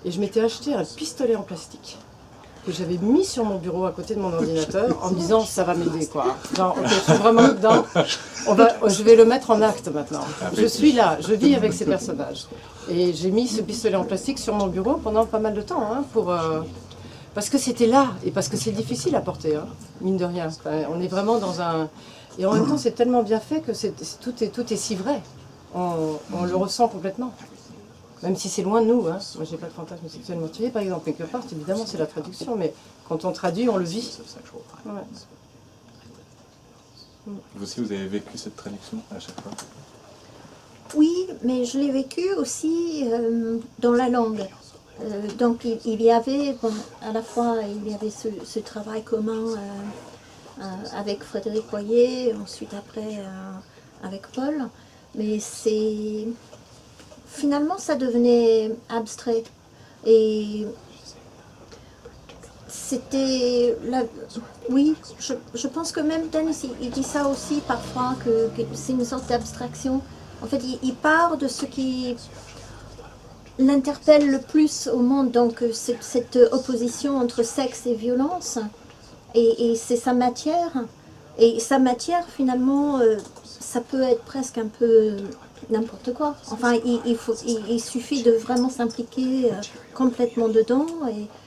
Et je m'étais acheté un pistolet en plastique que j'avais mis sur mon bureau à côté de mon ordinateur en me disant ça va m'aider quoi. Genre ok, je suis vraiment dedans, je vais le mettre en acte maintenant. Je suis là, je vis avec ces personnages. Et j'ai mis ce pistolet en plastique sur mon bureau pendant pas mal de temps hein, parce que c'était là et parce que c'est difficile à porter, hein, mine de rien. Enfin, on est vraiment dans un... Et en même temps c'est tellement bien fait que tout est si vrai. On le ressent complètement. Même si c'est loin de nous, hein. Moi j'ai pas de fantasme sexuel meurtrier par exemple, quelque part, évidemment c'est la traduction, mais quand on traduit, on le vit. Ouais. Vous aussi, vous avez vécu cette traduction à chaque fois? Oui, mais je l'ai vécu aussi dans la langue. Donc il y avait, bon, à la fois, il y avait ce travail commun avec Frédéric Boyer, ensuite après avec Paul, mais c'est... Finalement, ça devenait abstrait. Et c'était... Oui, je pense que même Dennis, il dit ça aussi parfois, que c'est une sorte d'abstraction. En fait, il part de ce qui l'interpelle le plus au monde, donc cette opposition entre sexe et violence. Et c'est sa matière. Et sa matière, finalement, ça peut être presque un peu... n'importe quoi. Enfin, il suffit de vraiment s'impliquer complètement dedans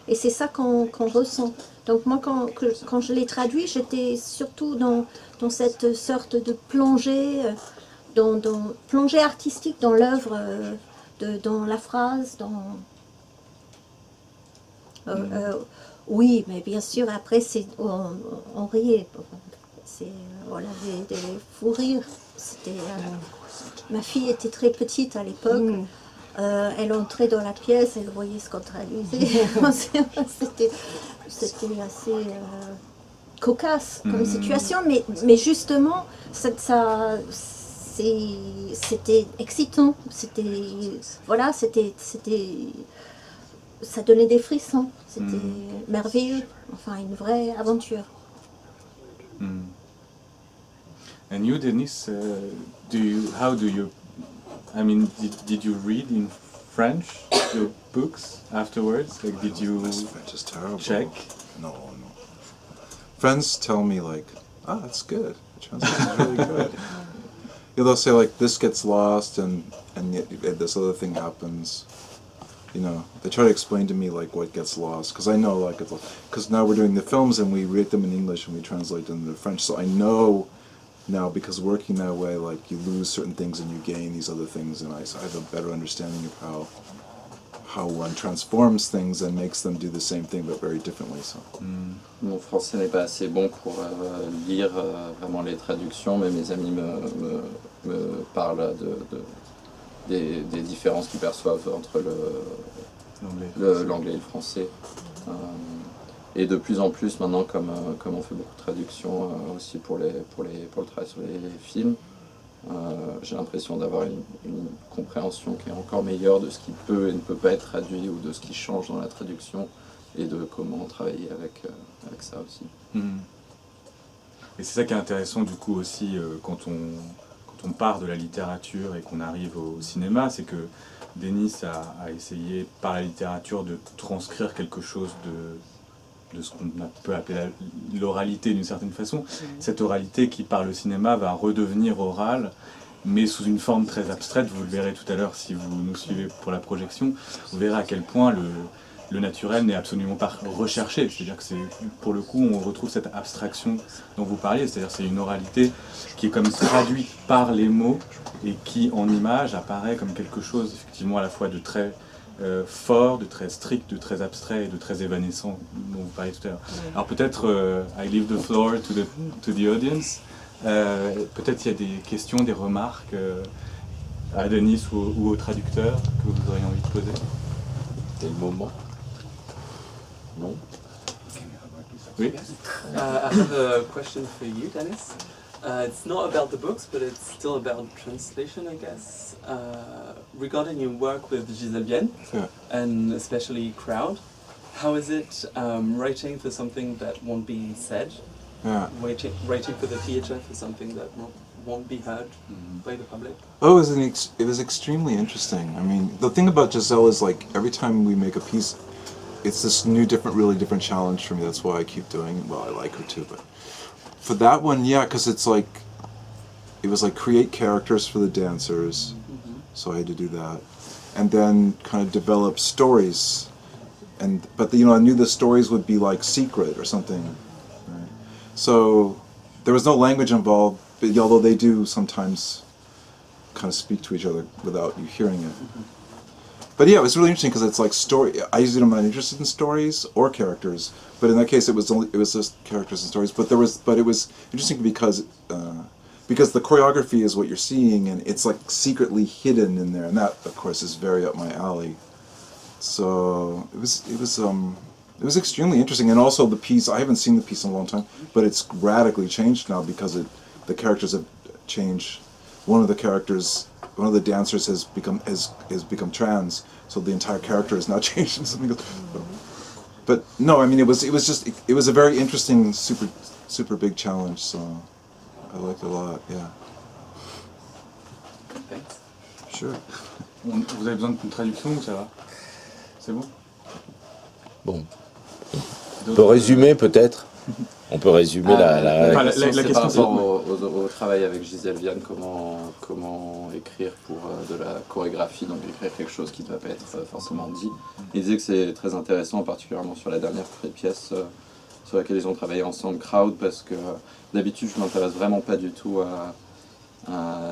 et c'est ça qu'on ressent. Donc moi, quand je l'ai traduit, j'étais surtout dans cette sorte de plongée, plongée artistique dans l'œuvre, dans la phrase, oui, mais bien sûr, après, on riait. Voilà, des fous rires. Ma fille était très petite à l'époque. Elle entrait dans la pièce, elle voyait ce qu'on traduisait. C'était assez cocasse comme situation, mais justement, c'était excitant. Voilà, ça donnait des frissons. C'était merveilleux. Enfin, une vraie aventure. And you, Denis, how do you? I mean, did you read in French your books afterwards? Like, did you French is terrible. check? No. Friends tell me like, "Oh, that's good. The translation's really good." Yeah, they'll say like, "This gets lost, and yet this other thing happens." You know, they try to explain to me like what gets lost, because I know like because now we're doing the films and we read them in English and we translate them into French, so I know now, because working that way, like you lose certain things and you gain these other things, and I have a better understanding of how one transforms things and makes them do the same thing but very differently. So. Mon français n'est pas assez bon pour lire vraiment les traductions, mais mes amis me parlent des différences qu'ils perçoivent entre l'anglais et le français. Et de plus en plus maintenant, comme on fait beaucoup de traductions aussi pour le travail sur les films, j'ai l'impression d'avoir une compréhension qui est encore meilleure de ce qui peut et ne peut pas être traduit, ou de ce qui change dans la traduction, et de comment travailler avec ça aussi. Et c'est ça qui est intéressant du coup aussi quand on part de la littérature et qu'on arrive au cinéma, c'est que Denis a essayé par la littérature de transcrire quelque chose de ce qu'on peut appeler l'oralité d'une certaine façon. Cette oralité qui par le cinéma va redevenir orale, mais sous une forme très abstraite. Vous le verrez tout à l'heure si vous nous suivez pour la projection, vous verrez à quel point le naturel n'est absolument pas recherché. C'est-à-dire que pour le coup, on retrouve cette abstraction dont vous parliez, c'est-à-dire c'est une oralité qui est comme traduite par les mots et qui en image apparaît comme quelque chose effectivement à la fois de très fort, de très strict, de très abstrait et de très évanescent dont vous parliez tout à l'heure. Alors peut-être, I leave the floor to the audience. Peut-être il y a des questions, des remarques à Denis ou au traducteur que vous auriez envie de poser. C'est le moment. Non? Oui? I have a question for you, Denis. It's not about the books, but it's still about translation, I guess. Regarding your work with Gisèle Vienne, and especially Crowd, how is it writing for something that won't be said? Writing for the theatre for something that won't be heard by the public? Oh, it was extremely interesting. I mean, the thing about Gisèle is like every time we make a piece, it's this new, really different challenge for me. That's why I keep doing it. Well, I like her too, but for that one, yeah, because it was like create characters for the dancers, so I had to do that, and then kind of develop stories, but I knew the stories would be like secret or something, right? So there was no language involved, but although they do sometimes kind of speak to each other without you hearing it. But yeah, it was really interesting because it's like story. I usually am not interested in stories or characters, but in that case, it was just characters and stories. But it was interesting because the choreography is what you're seeing, and it's like secretly hidden in there, and that of course is very up my alley. So it was extremely interesting, and also the piece. I haven't seen the piece in a long time, but it's radically changed now because the characters have changed. One of the dancers has become trans, so the entire character is now changed into something else. But no, I mean it was a very interesting, super big challenge. So I liked it a lot. Yeah. Thanks. Sure. Vous avez besoin d'une traduction ou ça va? C'est bon? Bon. On peut résumer peut-être. On peut résumer la question par rapport au travail avec Gisèle Vienne, comment écrire pour de la chorégraphie, donc écrire quelque chose qui ne va pas être forcément dit. Il disait que c'est très intéressant, particulièrement sur la dernière pièce sur laquelle ils ont travaillé ensemble, Crowd, parce que d'habitude je m'intéresse vraiment pas du tout à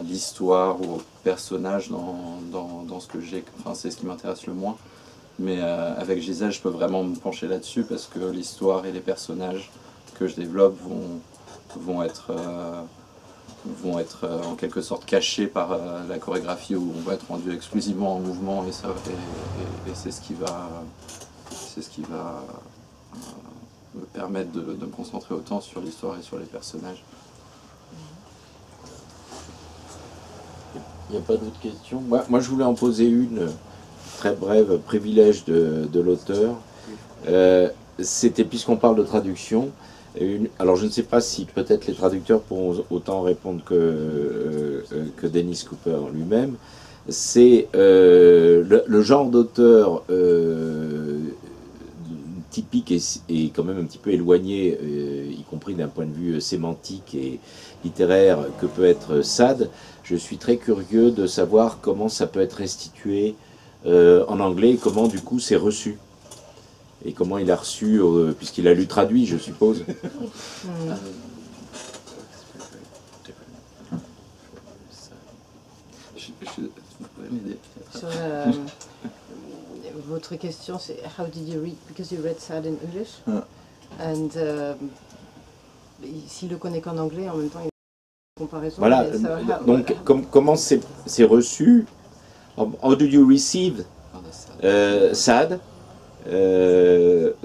l'histoire ou aux personnages dans ce que j'ai, enfin c'est ce qui m'intéresse le moins. Mais avec Gisèle, je peux vraiment me pencher là-dessus parce que l'histoire et les personnages que je développe vont être en quelque sorte cachés par la chorégraphie où on va être rendu exclusivement en mouvement et c'est ce qui va me permettre de me concentrer autant sur l'histoire et sur les personnages. Il n'y a pas d'autres questions? Moi, je voulais en poser une très brève, privilège de l'auteur. C'était, puisqu'on parle de traduction, alors je ne sais pas si peut-être les traducteurs pourront autant répondre que Dennis Cooper lui-même. C'est le genre d'auteur typique et quand même un petit peu éloigné, y compris d'un point de vue sémantique et littéraire, que peut être Sade. Je suis très curieux de savoir comment ça peut être restitué en anglais, et comment du coup c'est reçu. Et comment il a reçu, puisqu'il a lu traduit, je suppose. Vous pouvez m'aider peut-être. Sur votre question, c'est how did you read? Because you read Sade in English, and s'il le connaît qu'en anglais, en même temps, il y a une comparaison. Voilà. Donc comment c'est reçu? How do you receive Sade?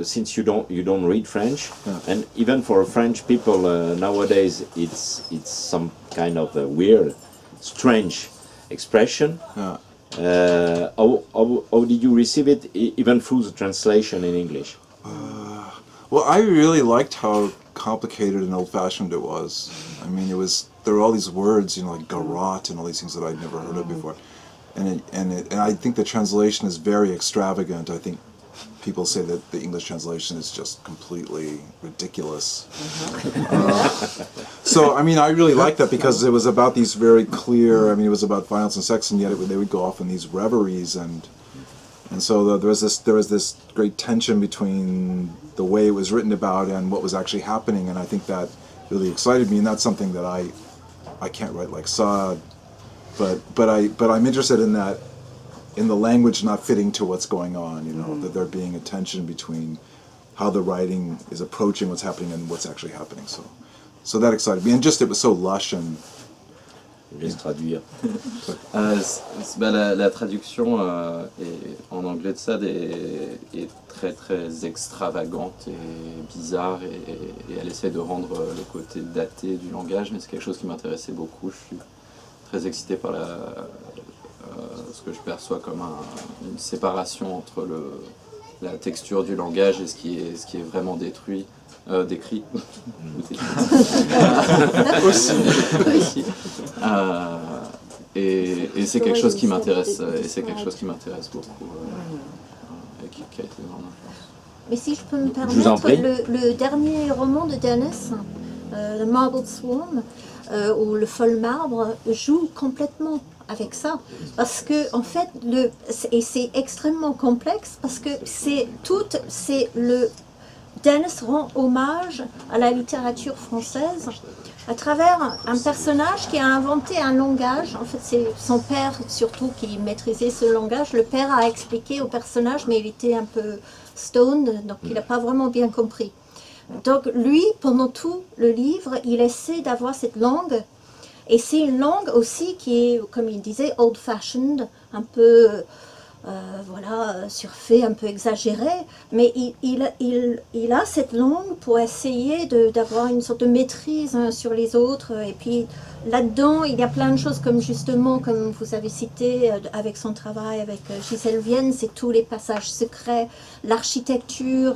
Since you don't read French, and even for French people nowadays, it's some kind of a weird, strange expression. How did you receive it, even through the translation in English? Well, I really liked how complicated and old-fashioned it was. I mean, there were all these words, you know, like garrote and all these things that I'd never heard of before, and I think the translation is very extravagant. I think people say that the English translation is just completely ridiculous. So, I mean, I really liked that because it was about these very clear, I mean, it was about violence and sex, and yet they would go off in these reveries, and so there was this great tension between the way it was written about and what was actually happening, and I think that really excited me, and that's something that I can't write like Sade, but I'm interested in that, in the language not fitting to what's going on, you know, that there being a tension between how the writing is approaching what's happening and what's actually happening. So that excited me, and just it was so lush and. Je laisse traduire. La traduction en anglais de Sade est très très extravagante et bizarre et elle essaie de rendre le côté daté du langage, mais c'est quelque chose qui m'intéressait beaucoup. Je suis très excité par ce que je perçois comme une séparation entre la texture du langage et ce qui est vraiment décrit. Aussi. Et c'est quelque chose qui m'intéresse beaucoup et qui a été vraiment influence. Mais si je peux me permettre, le dernier roman de Dennis, The Marbled Swarm, ou Le Fol Marbre, joue complètement avec ça, parce que en fait, et c'est extrêmement complexe, parce que Dennis rend hommage à la littérature française à travers un personnage qui a inventé un langage. En fait, c'est son père surtout qui maîtrisait ce langage. Le père a expliqué au personnage, mais il était un peu stoned, donc il n'a pas vraiment bien compris. Donc lui, pendant tout le livre, il essaie d'avoir cette langue. Et c'est une langue aussi qui est, comme il disait, old-fashioned, un peu, voilà, surfait, un peu exagéré. Mais il a cette langue pour essayer d'avoir une sorte de maîtrise sur les autres. Et puis là-dedans, il y a plein de choses, comme justement, comme vous avez cité, avec son travail avec Gisèle Vienne, c'est tous les passages secrets, l'architecture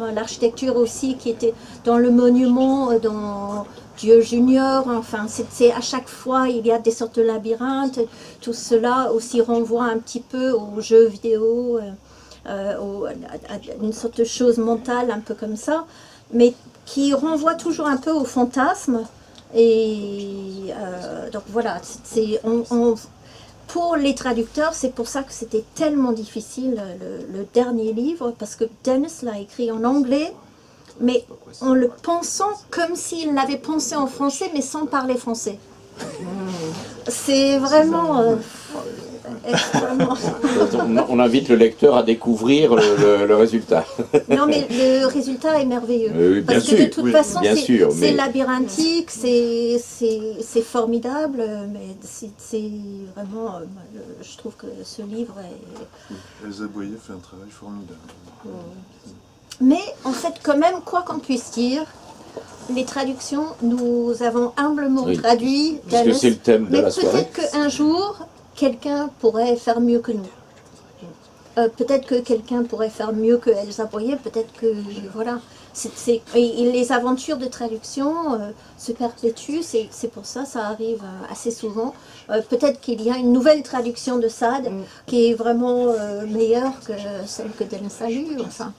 aussi qui était dans le monument, dans Dieu Junior, enfin, c'est à chaque fois, il y a des sortes de labyrinthes. Tout cela aussi renvoie un petit peu aux jeux vidéo, à une sorte de chose mentale, un peu comme ça, mais qui renvoie toujours un peu au fantasme. Et donc voilà, pour les traducteurs, c'est pour ça que c'était tellement difficile, le dernier livre, parce que Dennis l'a écrit en anglais, mais en le pensant comme s'il l'avait pensé en français, mais sans parler français. C'est vraiment extrêmement... On invite le lecteur à découvrir le résultat. Non, mais le résultat est merveilleux. Oui, bien parce sûr, que de toute façon, c'est mais... labyrinthique, c'est formidable, mais c'est vraiment... je trouve que ce livre est... Elsa Boyer fait un travail formidable. Mais en fait, quand même, quoi qu'on puisse dire, les traductions, nous avons humblement traduit. Parce que c'est le thème de la soirée. Mais peut-être qu'un jour, quelqu'un pourrait faire mieux que nous. Peut-être que quelqu'un pourrait faire mieux que Elsa Boyer, peut-être que... Voilà. Et les aventures de traduction se perpétuent, c'est pour ça, ça arrive assez souvent. Peut-être qu'il y a une nouvelle traduction de Sade qui est vraiment meilleure que celle que Denis a lue, enfin.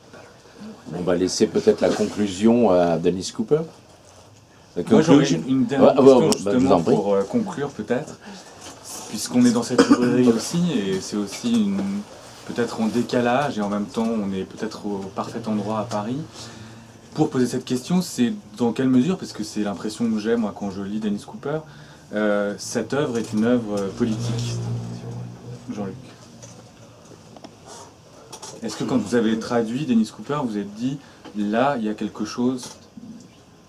On va laisser peut-être la conclusion à Dennis Cooper. Moi j'aurais une dernière question justement pour conclure peut-être, puisqu'on est dans cette librairie aussi, et c'est aussi peut-être en décalage, et en même temps on est peut-être au parfait endroit à Paris. Pour poser cette question, c'est dans quelle mesure, parce que c'est l'impression que j'ai moi quand je lis Dennis Cooper, cette œuvre est une œuvre politique. Jean-Luc. Est-ce que quand vous avez traduit Dennis Cooper, vous vous êtes dit, là, il y a quelque chose,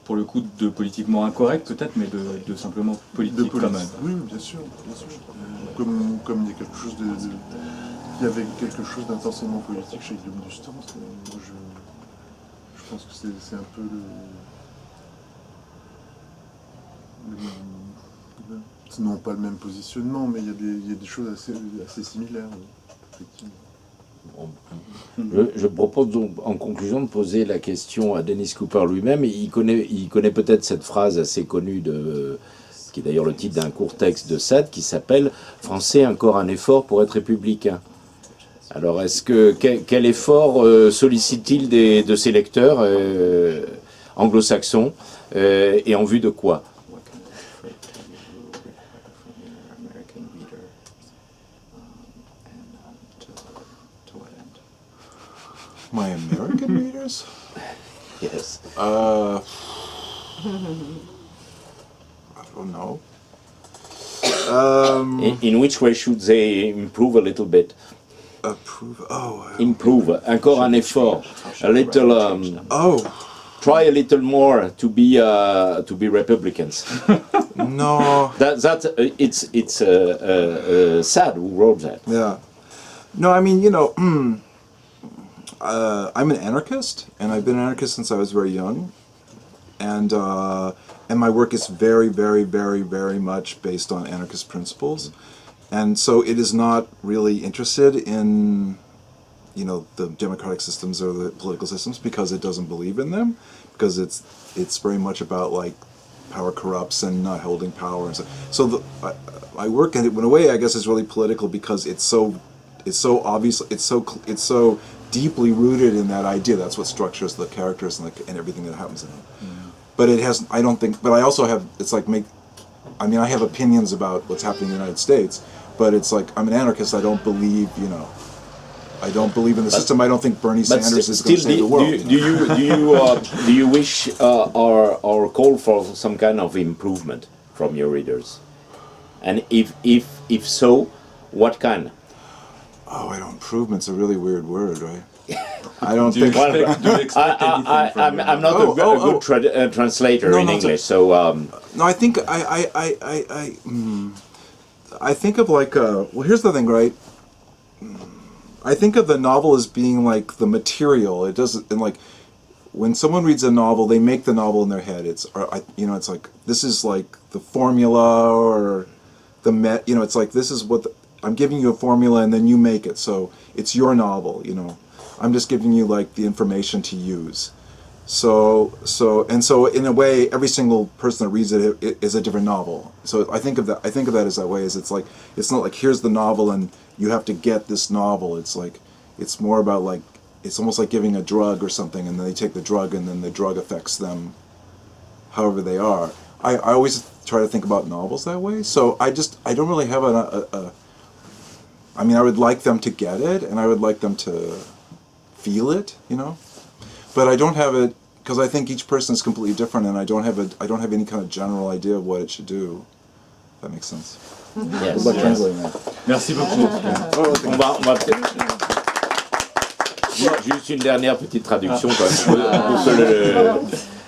pour le coup, de politiquement incorrect peut-être, mais de simplement politique quand même? Oui, bien sûr. Comme il y a quelque chose il y avait quelque chose d'intensement politique chez Guillaume Dustan. Moi, je pense que c'est un peu non pas le même positionnement, mais il y a des choses assez similaires, effectivement. Je propose donc en conclusion de poser la question à Dennis Cooper lui-même. Il connaît peut-être cette phrase assez connue, qui est d'ailleurs le titre d'un court texte de Sade, qui s'appelle « Français, encore un effort pour être républicain ». Alors, quel effort sollicite-t-il de ses lecteurs anglo-saxons et en vue de quoi? My American readers? Yes. I don't know. In which way should they improve a little bit? Improve. Encore un effort. A little. Try a little more to be Republicans. No. It's Sade who wrote that. Yeah. No, I mean, you know. I'm an anarchist, and I've been an anarchist since I was very young, and my work is very, very, very, very much based on anarchist principles, and so it is not really interested in, you know, the democratic systems or the political systems because it doesn't believe in them, because it's very much about like power corrupts and not holding power and so I work in it in a way I guess is really political because it's so obvious, it's so deeply rooted in that idea. That's what structures the characters and everything that happens in it. But it has, I don't think, but I also have, it's like I mean, I have opinions about what's happening in the United States, but it's like, I'm an anarchist, I don't believe, you know, I don't believe in the system. I don't think Bernie Sanders is going to save the world. Do you wish or call for some kind of improvement from your readers? And if so, what kind? Oh, I don't. Improvement's a really weird word, right? I don't think. I'm not a good translator in English, so. No, I think I think of like well, here's the thing, right? I think of the novel as being like the material. It doesn't, and like when someone reads a novel, they make the novel in their head. It's it's like this is like the formula or the it's like this is what. I'm giving you a formula and then you make it, so it's your novel, you know. I'm just giving you like the information to use. So in a way, every single person that reads it is a different novel. So I think of that as that way, is it's like, it's not like here's the novel and you have to get this novel. It's like, it's more about like, it's almost like giving a drug or something, and then they take the drug and then the drug affects them however they are. I always try to think about novels that way, so I don't really have I mean, I would like them to get it, and I would like them to feel it, you know? But I don't have it because I think each person is completely different, and I don't have any kind of general idea of what it should do. If that makes sense. Yes. Merci beaucoup. On va peut-être... Juste une dernière petite traduction quand même, pour que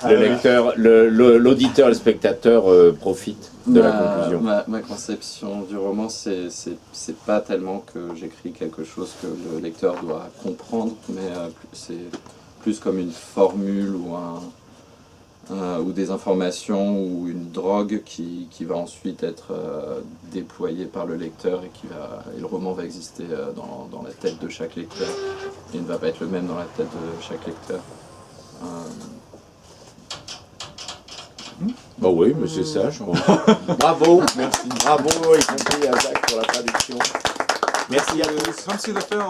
le lecteur, l'auditeur et le spectateur profitent de la conclusion. Ma conception du roman, c'est pas tellement que j'écris quelque chose que le lecteur doit comprendre, mais c'est plus comme une formule ou des informations ou une drogue qui va ensuite être déployée par le lecteur et le roman va exister dans la tête de chaque lecteur. Il ne va pas être le même dans la tête de chaque lecteur. Bah oui, mais c'est ça, je crois. Bravo, merci. Bravo, y compris à Jacques pour la traduction. Merci à tous. Come see the film.